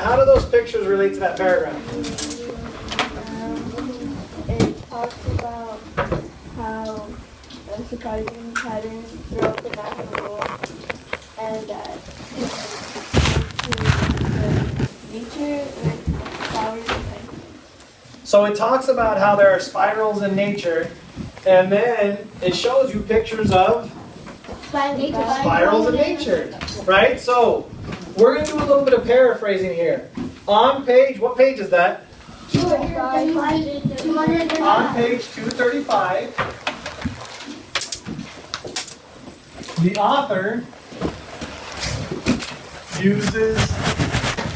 how do those pictures relate to that paragraph? It talks about how surprising patterns throughout the map of the world, and that nature with flowers and things. So it talks about how there are spirals in nature, and then it shows you pictures of spirals in nature, right? So we're going to do a little bit of paraphrasing here. On page, what page is that? On page 235, the author uses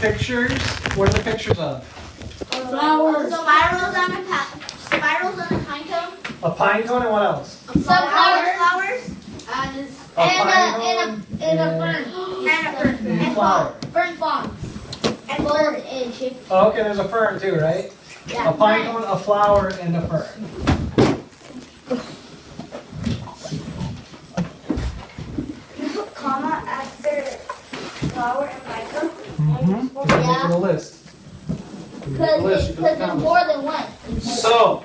pictures. What are the pictures of? Flowers. Spirals on a pine cone. A pine cone and what else? Flowers. A pine cone And a fern. and a flower. Fern fawns. And bird and shape. Oh, okay, there's a fern too, right? Yeah. A pine cone, a flower, and a fern. You put comma after flower and pine cone? Mm-hmm. You're making a list. Because there's more than one. So,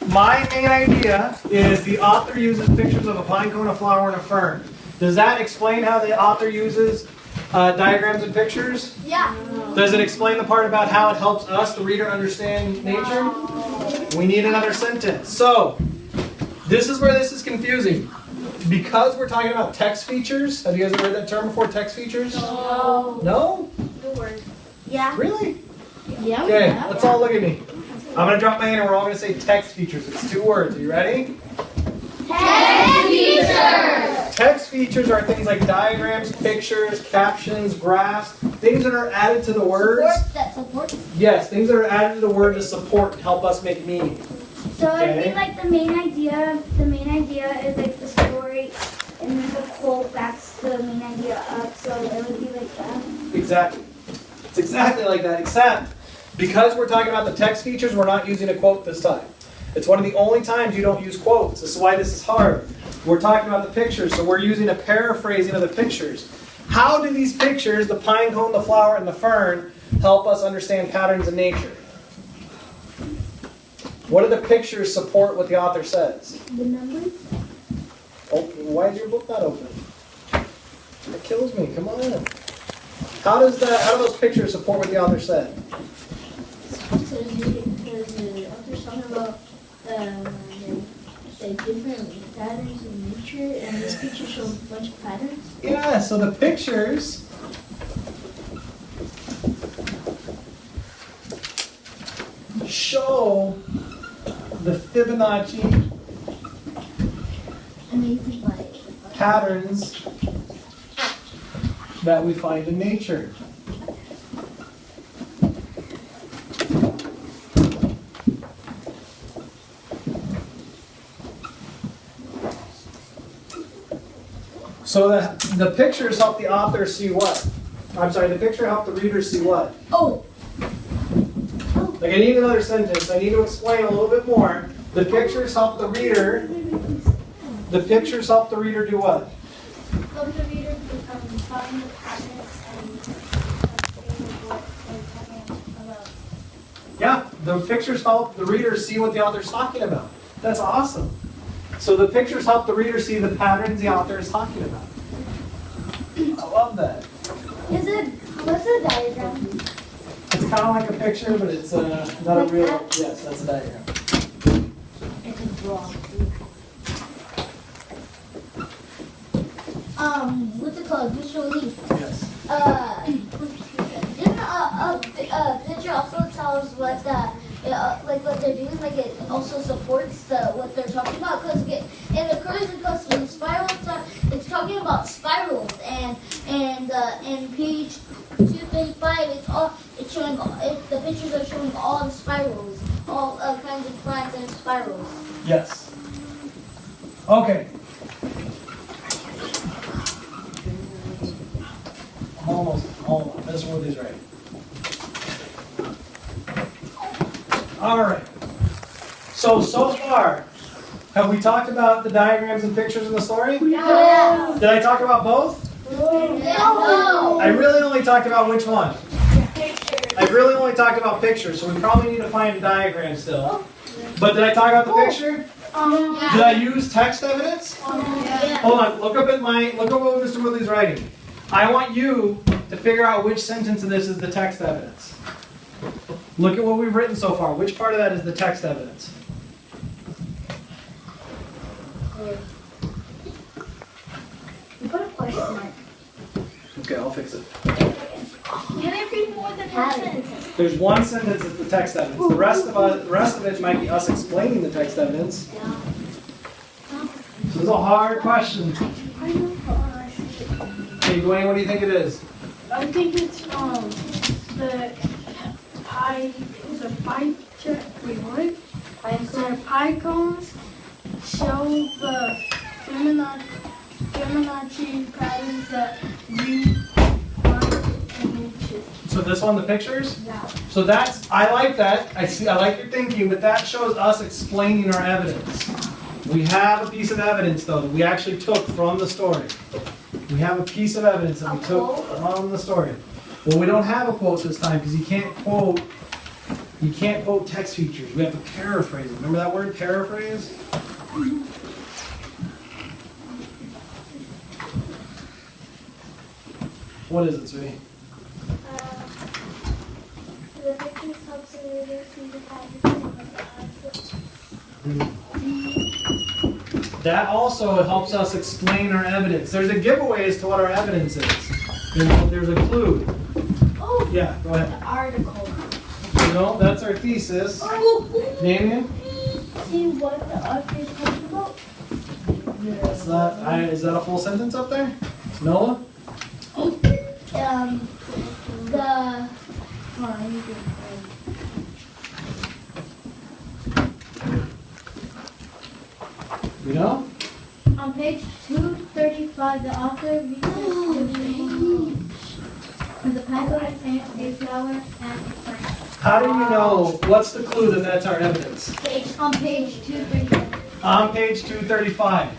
my main idea is the author uses pictures of a pine cone, a flower, and a fern. Does that explain how the author uses diagrams and pictures? Yeah. Does it explain the part about how it helps us, the reader, understand nature? We need another sentence. So, this is where this is confusing. Because we're talking about text features, have you guys ever heard that term before, text features? No. No? Good word. Yeah. Really? Yeah. Okay, let's all look at me. I'm going to drop my hand and we're all going to say text features. It's 2 words. Are you ready? Text features. Text features are things like diagrams, pictures, captions, graphs, things that are added to the words. Supports. Yes, things that are added to the word to support and help us make meaning. So it'd Okay. be like the main idea. The main idea is like the story, and then the quote backs the main idea up. So it would be like that. Exactly. It's exactly like that, except because we're talking about the text features, we're not using a quote this time. It's one of the only times you don't use quotes. This is why this is hard. We're talking about the pictures, so we're using a paraphrasing of the pictures. How do these pictures, the pine cone, the flower, and the fern, help us understand patterns in nature? What do the pictures support what the author says? The numbers. Oh, why is your book not open? That kills me. Come on. How do those pictures support what the author said? Because the author's talking about the different patterns in nature, and this picture shows a bunch of patterns. Yeah, so the pictures show the Fibonacci Amazing, like patterns that we find in nature. So the pictures help the author see what? I'm sorry, the picture helped the reader see what? oh, Like I need another sentence. I need to explain a little bit more. The pictures help the reader. The pictures help the reader do what? Help the reader find the patterns and understand what they're talking about. Yeah, the pictures help the reader see what the author's talking about. That's awesome. So the pictures help the reader see the patterns the author is talking about. I love that. What's a diagram? It's kind of like a picture, but it's not a real. Yes, that's a diagram. it's a draw. What's it called? Visual leaf. Yes. Didn't a picture also tells what like what they're doing? Like it also supports what they're talking about, because in the curves and custom spirals, it's talking about spirals, and page 235, it's showing the pictures are showing all the spirals, all kinds of plants and spirals. Yes. Okay. Almost. This one is right. All right. So far, have we talked about the diagrams and pictures in the story? Yeah. Did I talk about both? No. I really only talked about which one? I really only talked about pictures, so we probably need to find a diagram still. But did I talk about the picture? Did I use text evidence? Yeah. Hold on, look up what Mr. Woodley's writing. I want you to figure out which sentence of this is the text evidence. Look at what we've written so far. Which part of that is the text evidence? You put a question mark. Okay, I'll fix it. Can I read more than one sentence? There's one sentence that's the text evidence. The rest of it might be us explaining the text evidence. This is a hard question. Hey, Dwayne, what do you think it is? I think it's the pie. The pie chart. Wait, what? The pie cones show the Fibonacci patterns that you find in nature. So this one, the pictures? Yeah. So that's, I like that. I like your thinking, but that shows us explaining our evidence. We have a piece of evidence though that we actually took from the story. We have a piece of evidence that we took from the story. Well, we don't have a quote this time because you can't quote text features. We have to paraphrase it. Remember that word, paraphrase? What is it, sweetie? The pictures helps the reader see the patterns of the That also helps us explain our evidence. There's a giveaway as to what our evidence is. There's a clue. Oh, Yeah, go ahead. the article. No, that's our thesis. Damien? See what the author is talking about? That's not, is that a full sentence up there? Noah? You know? On page 235, the author researched the penguin and a flower and a plant. How do you know, what's the clue that that's our evidence? On page 235. On page 235.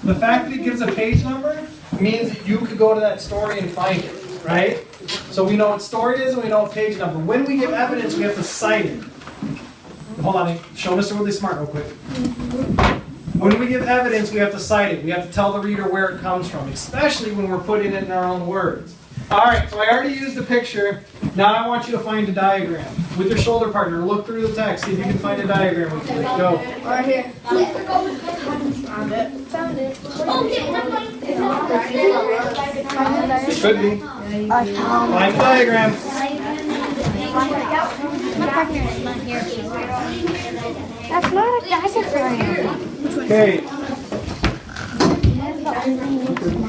The fact that it gives a page number means that you could go to that story and find it, right? So we know what story it is and we know what page number. When we give evidence, we have to cite it. Hold on, show Mr. Woodley Smart real quick. When we give evidence, we have to cite it. We have to tell the reader where it comes from, especially when we're putting it in our own words. All right, so I already used the picture. Now I want you to find a diagram. With your shoulder partner, look through the text, see if you can find a diagram with me. Go. Right here. Found it. Okay, never mind. It could be. Find a diagram. That's not a diagram. Okay.